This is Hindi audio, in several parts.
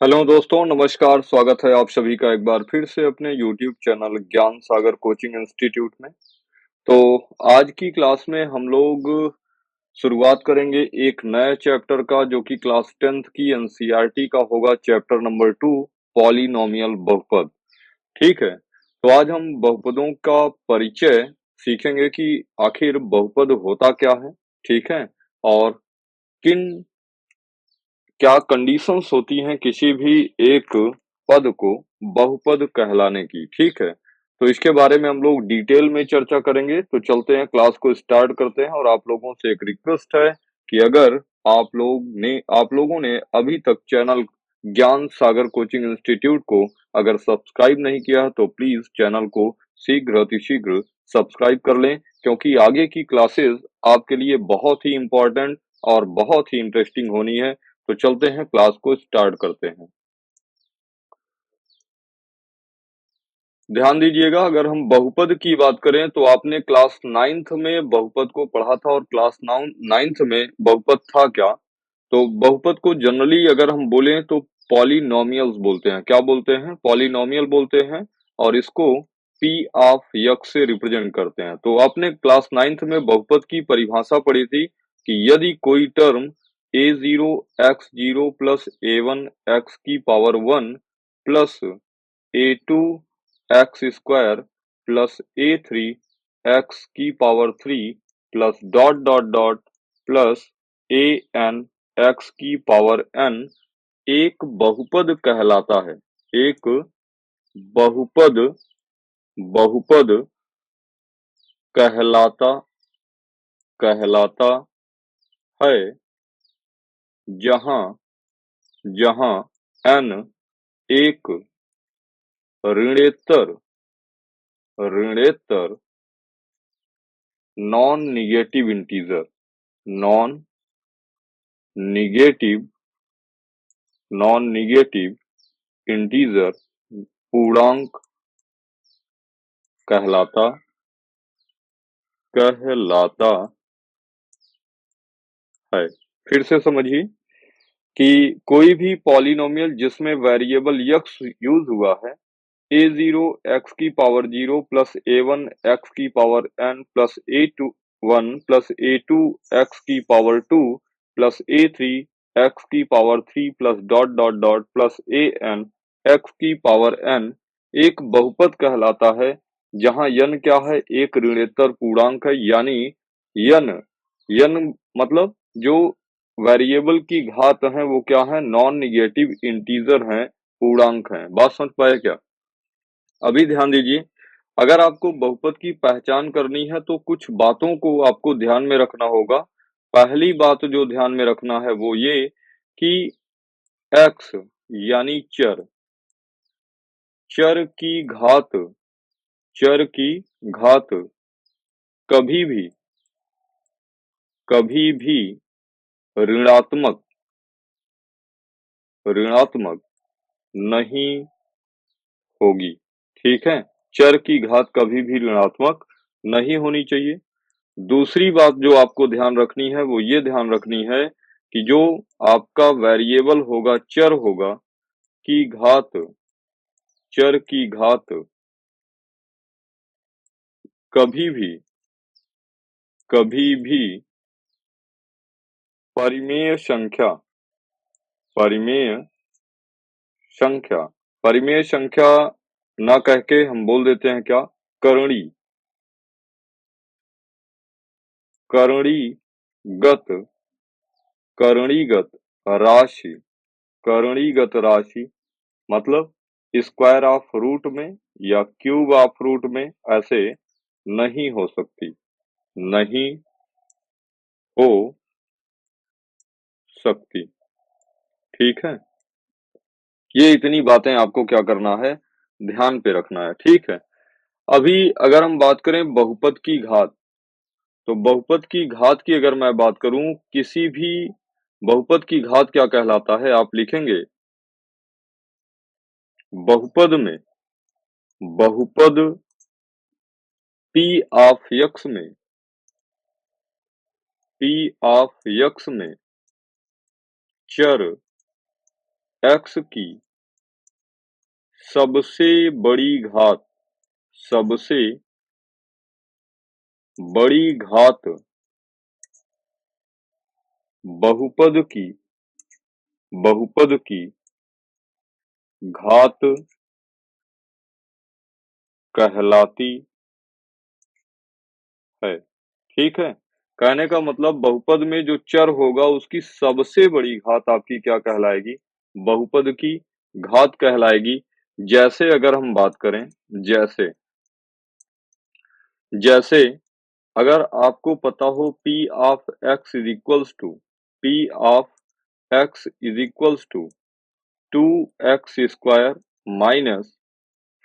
हेलो दोस्तों, नमस्कार। स्वागत है आप सभी का एक बार फिर से अपने यूट्यूब चैनल ज्ञान सागर कोचिंग इंस्टीट्यूट में। तो आज की क्लास में हम लोग शुरुआत करेंगे एक नए चैप्टर का, जो कि क्लास 10th की एनसीईआरटी का होगा, चैप्टर नंबर 2, पॉलिनोमियल बहुपद। ठीक है। तो आज हम बहुपदों का परिचय सीखेंगे कि आखिर बहुपद होता क्या है। ठीक है। और किन क्या कंडीशंस होती हैं किसी भी एक पद को बहुपद कहलाने की। ठीक है। तो इसके बारे में हम लोग डिटेल में चर्चा करेंगे। तो चलते हैं, क्लास को स्टार्ट करते हैं। और आप लोगों से एक रिक्वेस्ट है कि अगर आप लोगों ने अभी तक चैनल ज्ञान सागर कोचिंग इंस्टीट्यूट को अगर सब्सक्राइब नहीं किया है, तो प्लीज चैनल को शीघ्र अतिशीघ्र सब्सक्राइब कर लें, क्योंकि आगे की क्लासेस आपके लिए बहुत ही इम्पोर्टेंट और बहुत ही इंटरेस्टिंग होनी है। तो चलते हैं, क्लास को स्टार्ट करते हैं। ध्यान दीजिएगा, अगर हम बहुपद की बात करें तो आपने क्लास 9th में बहुपद को पढ़ा था। और क्लास 9th में बहुपद था क्या? तो बहुपद को जनरली अगर हम बोलें तो पॉलिनोमियल्स बोलते हैं। क्या बोलते हैं? पॉलिनोमियल बोलते हैं। और इसको पी ऑफ यक्स से रिप्रेजेंट करते हैं। तो आपने क्लास 9th में बहुपद की परिभाषा पढ़ी थी कि यदि कोई term a0 x0 plus a1 x की power 1 plus a2 x square plus a3 x की power 3 plus dot dot dot plus an x की पावर n एक बहुपद कहलाता है। एक बहुपद बहुपद कहलाता कहलाता है, जहां जहां n एक ऋणेतर ऋणेतर non negative integer non negative non negative integer पूर्णांक कहलाता कहलाता है। फिर से समझिए कि कोई भी पॉलिनोमियल जिसमें वेरिएबल यक्स यूज हुआ है, a0 x की पावर 0 प्लस a1 x की power n plus a2 1 plus a2 x की पावर 2 प्लस a3 x की power 3 plus dot dot dot plus an x की पावर n एक बहुपद कहलाता है, जहां n क्या है? एक ऋणेतर पूर्णांक है। यानी n n मतलब जो वेरिएबल की घात है वो क्या है? नॉन निगेटिव इंटीजर हैं, पूर्णांक हैं। बात समझ पाए क्या? अभी ध्यान दीजिए, अगर आपको बहुपद की पहचान करनी है तो कुछ बातों को आपको ध्यान में रखना होगा। पहली बात जो ध्यान में रखना है वो ये कि x यानी चर चर की घात चर की घात कभी भी कभी भी ऋणात्मक ऋणात्मक नहीं होगी। ठीक है। चर की घात कभी भी ऋणात्मक नहीं होनी चाहिए। दूसरी बात जो आपको ध्यान रखनी है वो ये ध्यान रखनी है कि जो आपका वेरिएबल होगा, चर होगा, की घात चर की घात कभी भी कभी भी परिमेय संख्या परिमेय संख्या परिमेय संख्या ना कह के हम बोल देते हैं क्या? करणी करणीगत करणीगत राशि करणीगत राशि मतलब स्क्वायर ऑफ रूट में या क्यूब ऑफ रूट में ऐसे नहीं हो सकती, नहीं हो सकती। ठीक है। ये इतनी बातें आपको क्या करना है? ध्यान पे रखना है। ठीक है। अभी अगर हम बात करें बहुपद की घात, तो बहुपद की घात की अगर मैं बात करूं, किसी भी बहुपद की घात क्या कहलाता है? आप लिखेंगे बहुपद में बहुपद पी ऑफ यक्स में पी ऑफ यक्स में चर x की सबसे बड़ी घात, सबसे बड़ी घात बहुपद की, बहुपद की घात कहलाती है। ठीक है, कहने का मतलब बहुपद में जो चर होगा उसकी सबसे बड़ी घात आपकी क्या कहलाएगी, बहुपद की घात कहलाएगी। जैसे अगर हम बात करें, जैसे जैसे अगर आपको पता हो P of x is equals to, P of x is equals to 2x square minus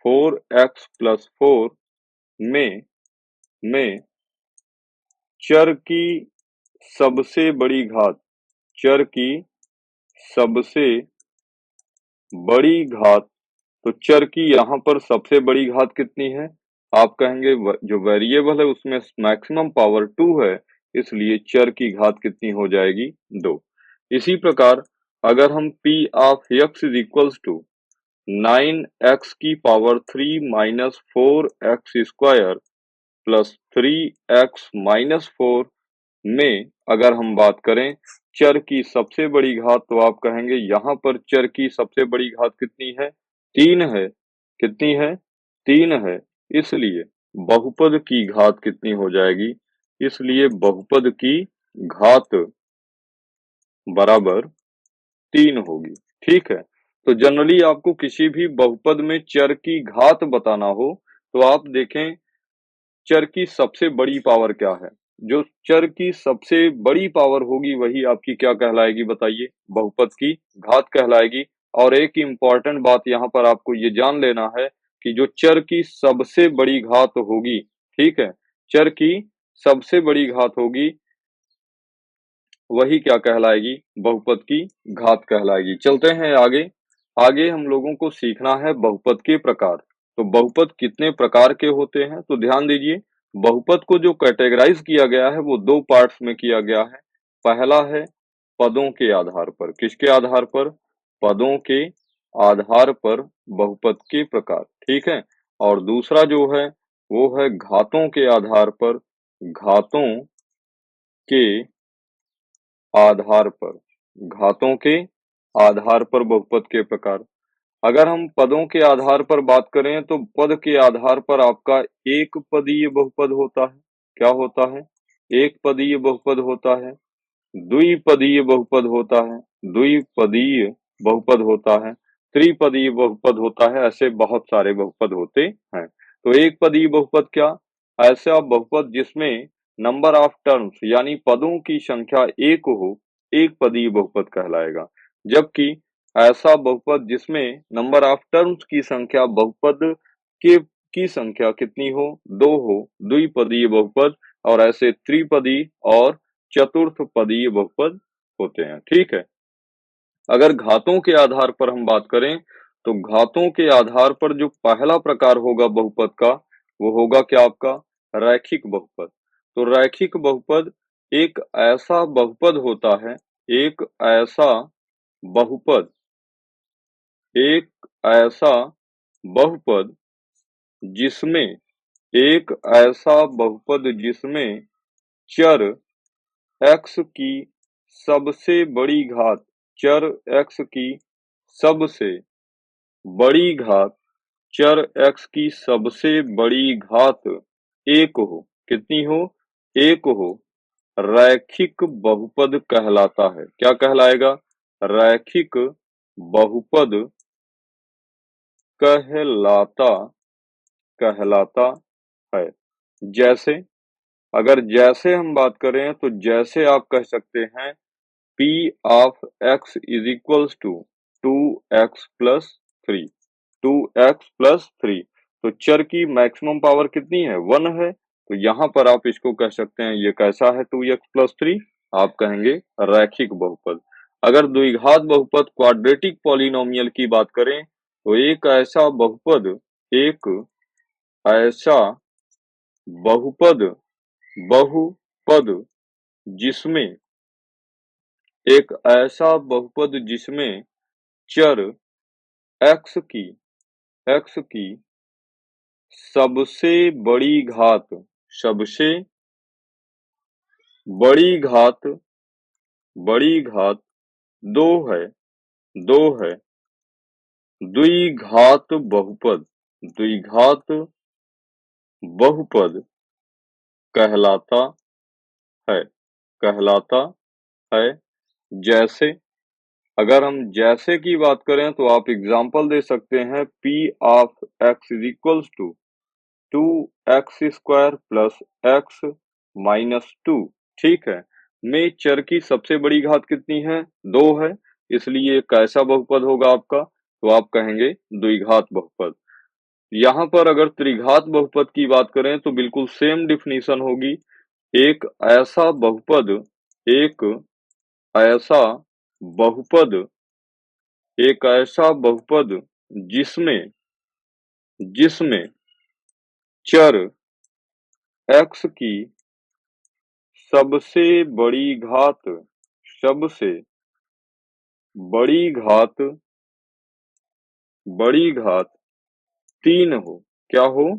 4x plus 4 में चर की सबसे बड़ी घात, चर की सबसे बड़ी घात, तो चर की यहाँ पर सबसे बड़ी घात कितनी है? आप कहेंगे जो वेरिएबल है उसमें मैक्सिमम पावर 2 है, इसलिए चर की घात कितनी हो जाएगी? 2। इसी प्रकार अगर हम P of x is equals to 9x की power 3 minus 4x square plus 3x minus 4 में अगर हम बात करें चर की सबसे बड़ी घात, तो आप कहेंगे यहाँ पर चर की सबसे बड़ी घात कितनी है? 3 है। कितनी है? 3 है। इसलिए बहुपद की घात कितनी हो जाएगी? इसलिए बहुपद की घात बराबर 3 होगी। ठीक है, तो जनरली आपको किसी भी बहुपद में चर की घात बताना हो तो आप देखें चर की सबसे बड़ी पावर क्या है? जो चर की सबसे बड़ी पावर होगी वही आपकी क्या कहलाएगी बताइए? बहुपद की घात कहलाएगी। और एक इम्पॉर्टेंट बात यहाँ पर आपको ये जान लेना है कि जो चर की सबसे बड़ी घात होगी, ठीक है? चर की सबसे बड़ी घात होगी वही क्या कहलाएगी? बहुपद की घात कहलाएगी। चलते हैं आगे। आगे हम लोगों को सीखना है बहुपद के प्रकार। तो बहुपद कितने प्रकार के होते हैं? तो ध्यान दीजिए, बहुपद को जो कैटेगराइज किया गया है वो 2 पार्ट्स में किया गया है। पहला है पदों के आधार पर। किसके आधार पर? पदों के आधार पर बहुपद के प्रकार, ठीक है? और दूसरा जो है वो है घातों के आधार पर, घातों के आधार पर, घातों के आधार पर बहुपद के प्रकार। अगर हम पदों के आधार पर बात करें तो पद के आधार पर आपका एक पदीय बहुपद होता है। क्या होता है? एक पदीय बहुपद होता है। द्विपदीय बहुपद होता है, द्विपदीय बहुपद होता है, त्रिपदीय बहुपद होता है, ऐसे बहुत सारे बहुपद होते हैं। तो एक पदीय बहुपद क्या? ऐसा बहुपद जिसमें नंबर ऑफ टर्म्स यानी पदों की संख्या एक हो, एक पदीय बहुपद कहलाएगा। जबकि ऐसा बहुपद जिसमें नंबर ऑफ टर्म्स की संख्या बहुपद के की संख्या कितनी हो? 2 हो, द्विपदीय बहुपद। और ऐसे त्रिपदी और चतुर्थ पदीय बहुपद होते हैं। ठीक है, अगर घातों के आधार पर हम बात करें तो घातों के आधार पर जो पहला प्रकार होगा बहुपद का वो होगा क्या आपका? रैखिक बहुपद। तो रैखिक बहुपद एक ऐसा बहुपद होता है, एक ऐसा बहुपद, एक ऐसा बहुपद जिसमें एक ऐसा बहुपद जिसमें चर x की सबसे बड़ी घात, चर x की सबसे बड़ी घात, चर x की सबसे बड़ी घात एक हो। कितनी हो? एक हो। रैखिक बहुपद कहलाता है। क्या कहलाएगा? रैखिक बहुपद कहलाता कहलाता है। जैसे अगर जैसे हम बात करें तो जैसे आप कह सकते हैं P of x is equals to 2x plus 3, 2x plus 3। तो चर की मैक्सिमम पावर कितनी है? 1 है। तो यहाँ पर आप इसको कह सकते हैं ये कैसा है? 2x plus 3। आप कहेंगे रैखिक बहुपद। अगर द्विघात बहुपद क्वाड्रेटिक पॉलिनोमियल की बात करें तो एक ऐसा बहुपद, एक ऐसा बहुपद, बहुपद जिसमें, एक ऐसा बहुपद जिसमें चर x की सबसे बड़ी घात, सबसे बड़ी घात 2 है, 2 है। द्विघात बहुपद कहलाता है, कहलाता है। जैसे, अगर हम जैसे की बात करें तो आप एग्जांपल दे सकते हैं, p of x is equals to 2x square plus x minus 2, ठीक है। में चर की सबसे बड़ी घात कितनी है? 2 है, इसलिए कैसा बहुपद होगा आपका? तो आप कहेंगे द्विघात बहुपद। यहाँ पर अगर त्रिघात बहुपद की बात करें तो बिल्कुल सेम डिफिनीशन होगी। एक ऐसा बहुपद एक ऐसा बहुपद एक ऐसा बहुपद जिसमें जिसमें चर x की सबसे बड़ी घात सबसे बड़ी घात 3 हो। क्या हो?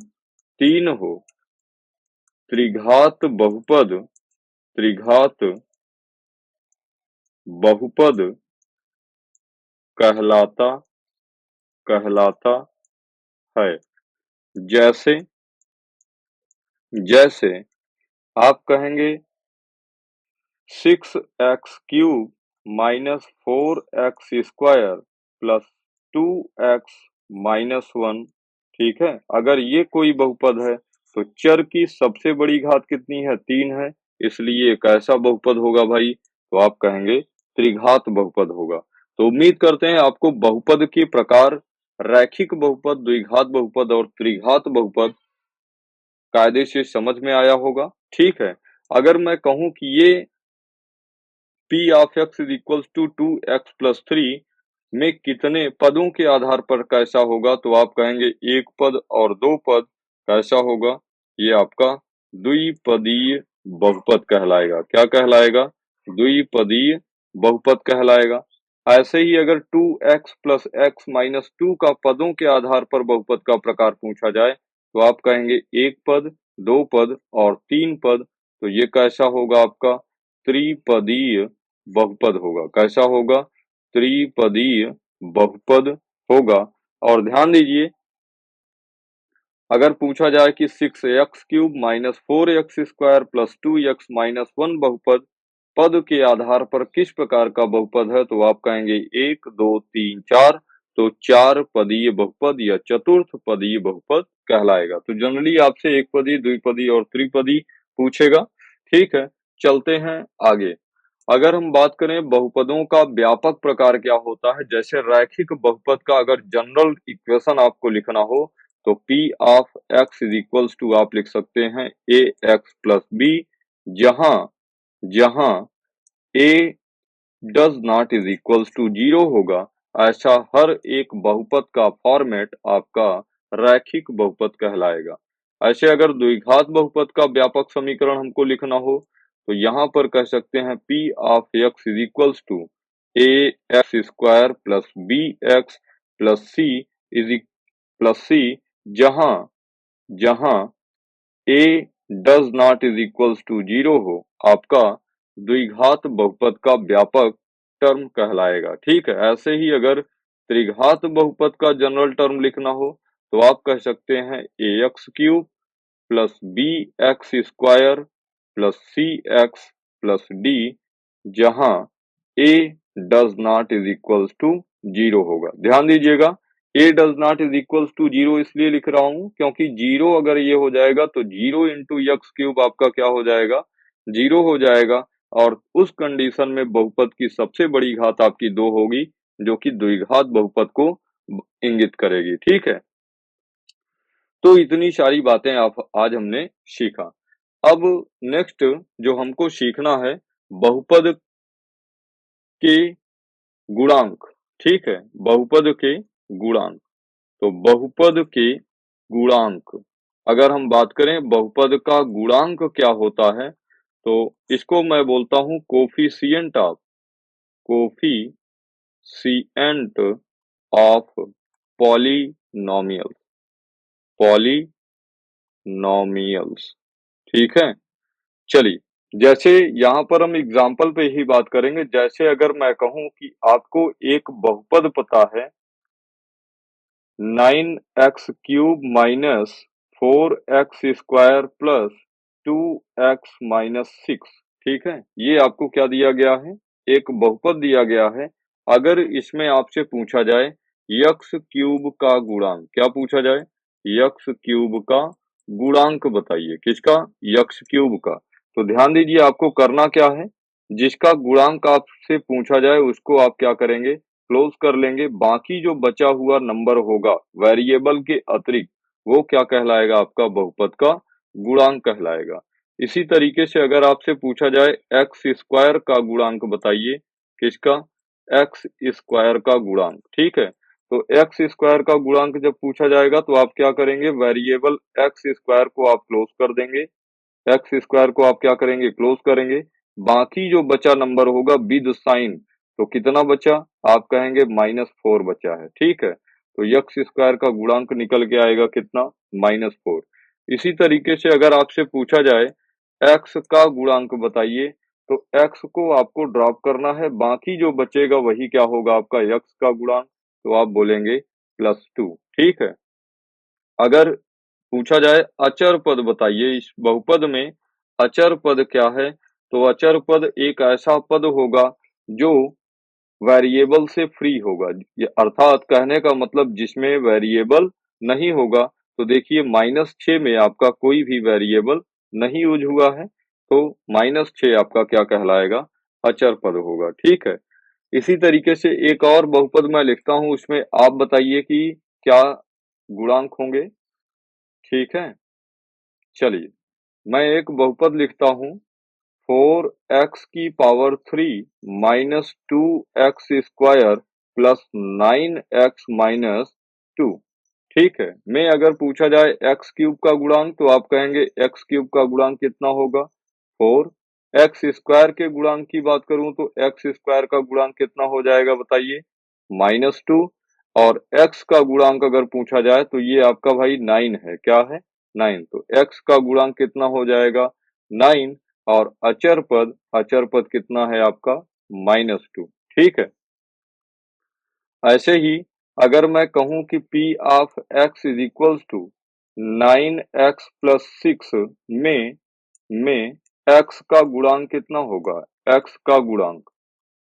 3 हो। त्रिघात बहुपद कहलाता है। जैसे जैसे आप कहेंगे 6x³ minus 4x square plus 2x minus 1, ठीक है। अगर ये कोई बहुपद है तो चर की सबसे बड़ी घात कितनी है? 3 है, इसलिए कैसा बहुपद होगा भाई? तो आप कहेंगे त्रिघात बहुपद होगा। तो उम्मीद करते हैं आपको बहुपद के प्रकार रैखिक बहुपद, द्विघात बहुपद और त्रिघात बहुपद कायदे से समझ में आया होगा, ठीक है। अगर मैं कहूं कि ये p of x is equals to 2x plus 3 में कितने पदों के आधार पर कैसा होगा? तो आप कहेंगे एक पद और दो पद। कैसा होगा? ये आपका द्विपदीय बहुपद कहलाएगा। क्या कहलाएगा? द्विपदीय बहुपद कहलाएगा। ऐसे ही अगर 2x प्लस x माइनस 2 का पदों के आधार पर बहुपद का प्रकार पूछा जाए तो आप कहेंगे एक पद, दो पद और तीन पद। तो ये कैसा होगा? आपका त्रिपदीय बहुपद होगा। कैसा होगा? त्रिपदीय बहुपद होगा। और ध्यान दीजिए, अगर पूछा जाए कि 6x³ minus 4x square plus 2x minus 1 बहुपद पद के आधार पर किस प्रकार का बहुपद है? तो आप कहेंगे 1 2 3 4। तो चार पदीय बहुपद या चतुर्थ पदीय बहुपद कहलाएगा। तो जनरली आपसे एक पदी, द्विपदी और त्रिपदी पूछेगा, ठीक है। चलते हैं आगे। अगर हम बात करें बहुपदों का व्यापक प्रकार क्या होता है, जैसे रैखिक बहुपद का अगर जनरल इक्वेशन आपको लिखना हो तो p of x is equals to आप लिख सकते हैं ax प्लस b, जहां जहां a does not is equals to 0 होगा। ऐसा हर एक बहुपद का फॉर्मेट आपका रैखिक बहुपद कहलाएगा। ऐसे अगर द्विघात बहुपद का व्यापक समीकरण हमको लिखना हो तो यहाँ पर कह सकते हैं p of x is equals to a x square plus b x plus c, जहां जहां a does not is equals to 0 हो, आपका द्विघात बहुपद का व्यापक टर्म कहलाएगा, ठीक है। ऐसे ही अगर त्रिघात बहुपद का जनरल टर्म लिखना हो तो आप कह सकते हैं ax³ plus b x square plus c x plus d, जहां a does not is equals to 0 होगा। ध्यान दीजिएगा, a does not is equals to 0 इसलिए लिख रहा हूं क्योंकि 0 अगर ये हो जाएगा तो 0 इंटू x³ आपका क्या हो जाएगा? 0 हो जाएगा। और उस कंडीशन में बहुपद की सबसे बड़ी घात आपकी 2 होगी, जो कि द्विघात बहुपद को इंगित करेगी, ठीक है। तो इतनी सारी बातें आप आज हमने सीखा। अब नेक्स्ट जो हमको सीखना है, बहुपद के गुणांक, ठीक है। बहुपद के गुणांक। तो बहुपद के गुणांक, अगर हम बात करें बहुपद का गुणांक क्या होता है तो इसको मैं बोलता हूं coefficient of coefficient of polynomials, polynomials, ठीक है। चलिए, जैसे यहाँ पर हम एग्जाम्पल पे ही बात करेंगे। जैसे अगर मैं कहूँ कि आपको एक बहुपद पता है 9x³ minus 4x² plus 2x-6, ठीक है। ये आपको क्या दिया गया है? एक बहुपद दिया गया है। अगर इसमें आपसे पूछा जाए x³ का गुणांक, क्या पूछा जाए? x³ का गुणांक बताइए। किसका? x³ का। तो ध्यान दीजिए, आपको करना क्या है? जिसका गुणांक आपसे पूछा जाए उसको आप क्या करेंगे? क्लोज कर लेंगे। बाकी जो बचा हुआ नंबर होगा वेरिएबल के अतिरिक्त, वो क्या कहलाएगा? आपका बहुपद का गुणांक कहलाएगा। इसी तरीके से अगर आपसे पूछा जाए x² का गुणांक बताइए। किसका? x² का गुणांक, ठीक है। तो x² का गुणांक जब पूछा जाएगा तो आप क्या करेंगे? वेरिएबल x² को आप क्लोज कर देंगे। x² को आप क्या करेंगे? क्लोज करेंगे। बाकी जो बचा नंबर होगा विद साइन, तो कितना बचा? आप कहेंगे -4 बचा है, ठीक है। तो x² का गुणांक निकल के आएगा कितना? -4। इसी तरीके से अगर आपसे पूछा जाए x का गुणांक बताइए, तो x को आपको ड्रॉप करना है। बाकी जो बचेगा वही क्या होगा? आपका x का गुणांक। तो आप बोलेंगे +2, ठीक है। अगर पूछा जाए अचर पद बताइए, इस बहुपद में अचर पद क्या है? तो अचर पद एक ऐसा पद होगा जो वेरिएबल से फ्री होगा। ये अर्थात कहने का मतलब जिसमें वेरिएबल नहीं होगा। तो देखिए -6 में आपका कोई भी वेरिएबल नहीं यूज हुआ है, तो -6 आपका क्या कहलाएगा? अचर पद होगा, ठीक है। इसी तरीके से एक और बहुपद मैं लिखता हूँ, उसमें आप बताइए कि क्या गुणांक होंगे, ठीक है। चलिए, मैं एक बहुपद लिखता हूँ 4x³ minus 2x² plus 9x-2, ठीक है। में अगर पूछा जाए x³ का गुणांक, तो आप कहेंगे x³ का गुणांक कितना होगा? 4। x² के गुणांक की बात करूं तो x² का गुणांक कितना हो जाएगा बताइए? -2। और x का गुणांक अगर पूछा जाए तो ये आपका भाई 9 है। क्या है? 9। तो x का गुणांक कितना हो जाएगा? 9। और अचर पद कितना है आपका? -2, ठीक है। ऐसे ही अगर मैं कहूं कि P of x is equals to 9x plus 6 में x का गुणांक कितना होगा? x का गुणांक,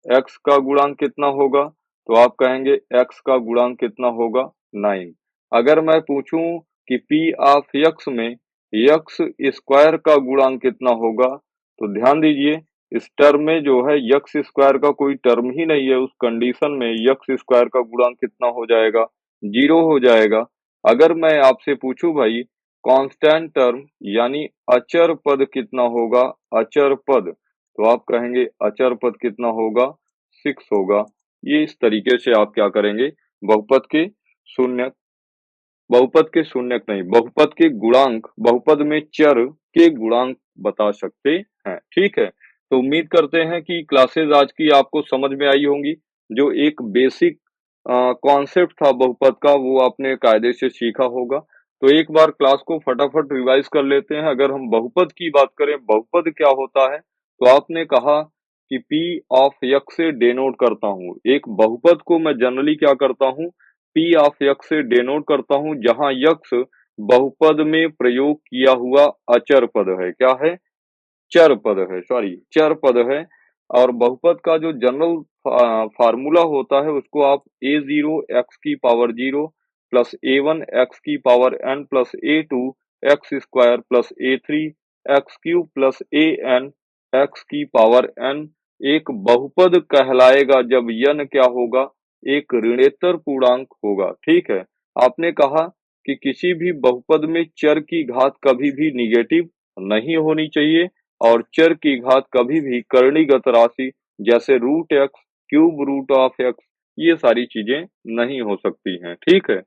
x का गुणांक कितना होगा? तो आप कहेंगे x का गुणांक कितना होगा? 9। अगर मैं पूछूं कि P ऑफ x में x² का गुणांक कितना होगा, तो ध्यान दीजिए इस टर्म में जो है x² का कोई टर्म ही नहीं है। उस कंडीशन में x² का गुणांक कितना हो जाएगा? 0 हो जाएगा। अगर मैं आपसे पूछूं भाई कांस्टेंट टर्म यानी अचर पद कितना होगा? अचर पद, तो आप कहेंगे अचर पद कितना होगा? 6 होगा। ये इस तरीके से आप क्या करेंगे? बहुपद के शून्य बहुपद के शून्यक नहीं, बहुपद के गुणांक, बहुपद में चर के गुणांक बता सकते हैं, ठीक है। तो उम्मीद करते हैं कि क्लासेस आज की आपको समझ में आई होंगी। जो एक बेसिक कॉन्सेप्ट था बहुपद का, वो आपने कायदे से सीखा होगा। तो एक बार क्लास को फटाफट रिवाइज कर लेते हैं। अगर हम बहुपद की बात करें, बहुपद क्या होता है? तो आपने कहा कि P ऑफ x से डेनोट करता हूँ। एक बहुपद को मैं जनरली क्या करता हूँ? P ऑफ x से डेनोट करता हूँ, जहां x बहुपद में प्रयोग किया हुआ अचर पद है। क्या है? चर पद है, सॉरी चर पद है। और बहुपद का जो जनरल फार्मूला होता है उसको आप a0 x⁴ plus a1 x⁴n plus a2 x² plus a3 x³ plus an x⁴n एक बहुपद कहलाएगा जब n क्या होगा? एक ऋणेतर पूर्णांक होगा, ठीक है। आपने कहा कि किसी भी बहुपद में चर की घात कभी भी निगेटिव नहीं होनी चाहिए और चर की घात कभी भी करणीगत राशि जैसे √x, cube root of x, ये सारी चीजें नहीं हो सकती हैं, ठीक है।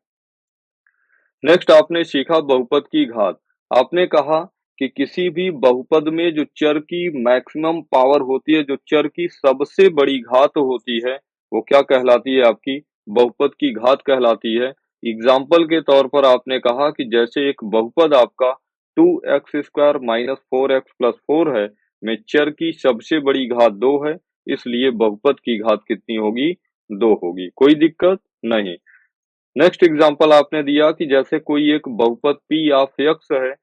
नेक्स्ट आपने सीखा बहुपद की घात। आपने कहा कि किसी भी बहुपद में जो चर की मैक्सिमम पावर होती है, जो चर की सबसे बड़ी घात होती है, वो क्या कहलाती है आपकी बहुपद की घात कहलाती है। एग्जाम्पल के तौर पर आपने कहा कि जैसे एक बहुपद आपका 2x² माइनस 4x प्लस 4 है, में चर की सबसे बड़ी घात 2 है, इसलिए बहुपद की घात कितनी होगी? 2 होगी। कोई दिक्कत नहीं। नेक्स्ट एग्जांपल आपने दिया कि जैसे कोई एक बहुपद p ऑफ x है,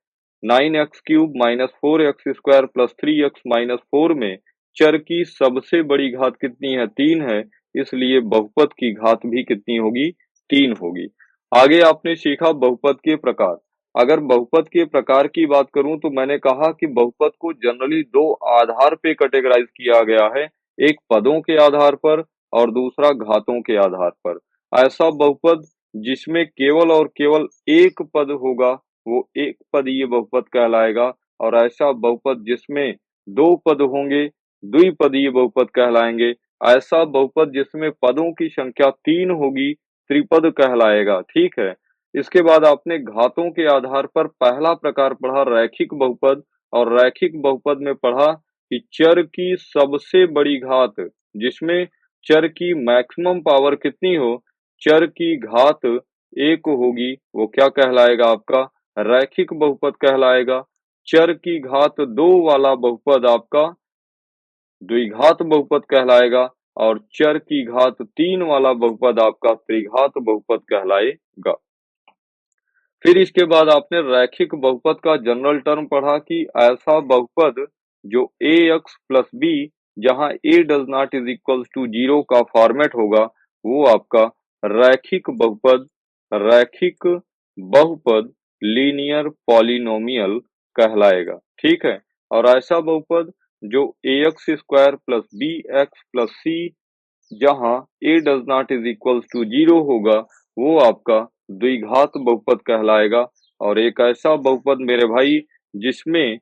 9x cube minus 4x square plus 3x minus 4 में चर की सबसे बड़ी घात कितनी है? 3 है, इसलिए बहुपद की घात भी कितनी होगी? 3 होगी। आगे आपने सीखा बहुपद के प्रकार। अगर बहुपद के प्रकार की बात करूं तो मैंने कहा कि बहुपद को जनरली दो आधार पे कैटेगराइज किया गया है, एक पदों के आधार पर और दूसरा घातों के आधार पर। ऐसा बहुपद जिसमें केवल और केवल एक पद होगा, वो एक पदीय बहुपद कहलाएगा, और ऐसा बहुपद जिसमें दो पद होंगे, द्विपदीय बहुपद कहलाएंगे। ऐसा बहुपद जिसमें पदों की संख्या 3 होगी, त्रिपद कहलाएगा। ठीक है। इसके बाद आपने घातों के आधार पर पहला प्रकार पढ़ा रैखिक बहुपद, और रैखिक बहुपद में पढ़ा कि चर की सबसे बड़ी घात जिसमें चर की मैक्सिमम पावर कितनी हो, चर की घात 1 होगी, वो क्या कहलाएगा? आपका रैखिक बहुपद कहलाएगा। चर की घात 2 वाला बहुपद आपका द्विघात बहुपद कहलाएगा, और चर की घात 3 वाला बहुपद आपका त्रिघात बहुपद कहलाएगा। फिर इसके बाद आपने रैखिक बहुपद का जनरल टर्म पढ़ा कि ऐसा बहुपद जो ax प्लस b जहां a does not is equal to 0 का फॉर्मेट होगा, वो आपका रैखिक बहुपद लीनियर पॉलिनोमियल कहलाएगा। ठीक है। और ऐसा बहुपद जो ax square plus bx plus c जहां a does not is equal to 0 होगा, वो आपका द्विघात बहुपद कहलाएगा। और एक ऐसा बहुपद मेरे भाई जिसमें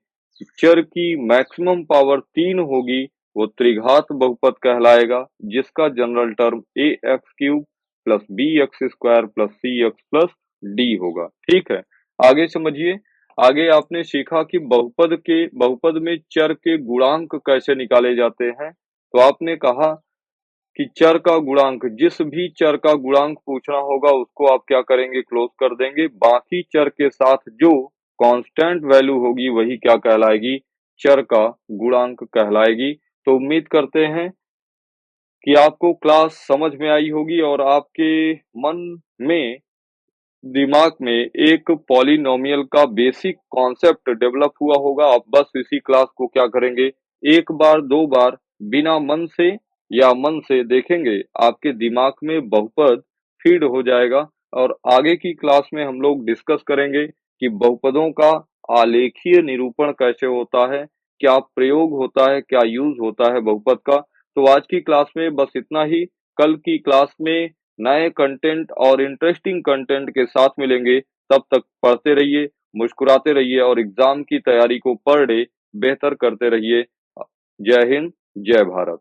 चर की मैक्सिमम पावर 3 होगी, वो त्रिघात बहुपद कहलाएगा, जिसका general term ax cube plus bx square plus cx plus d होगा। ठीक है। आगे समझिए। आगे आपने सीखा कि बहुपद में चर के गुणांक कैसे निकाले जाते हैं। तो आपने कहा कि चर का गुणांक, जिस भी चर का गुणांक पूछना होगा उसको आप क्या करेंगे? क्लोज कर देंगे। बाकी चर के साथ जो कांस्टेंट वैल्यू होगी वही क्या कहलाएगी? चर का गुणांक कहलाएगी। तो उम्मीद करते हैं कि आपको क्लास समझ में आई होगी और आपके मन में, दिमाग में एक पॉलिनोमियल का बेसिक कॉन्सेप्ट डेवलप हुआ होगा। आप बस इसी क्लास को क्या करेंगे? एक बार दो बार बिना मन से या मन से देखेंगे, आपके दिमाग में बहुपद फीड हो जाएगा। और आगे की क्लास में हम लोग डिस्कस करेंगे कि बहुपदों का आलेखीय निरूपण कैसे होता है, क्या प्रयोग होता है, क्या यूज होता है बहुपद का। तो आज की क्लास में बस इतना ही। कल की क्लास में नए कंटेंट और इंटरेस्टिंग कंटेंट के साथ मिलेंगे। तब तक पढ़ते रहिए, मुस्कुराते रहिए और एग्जाम की तैयारी को पर डे बेहतर करते रहिए। जय हिंद, जय भारत।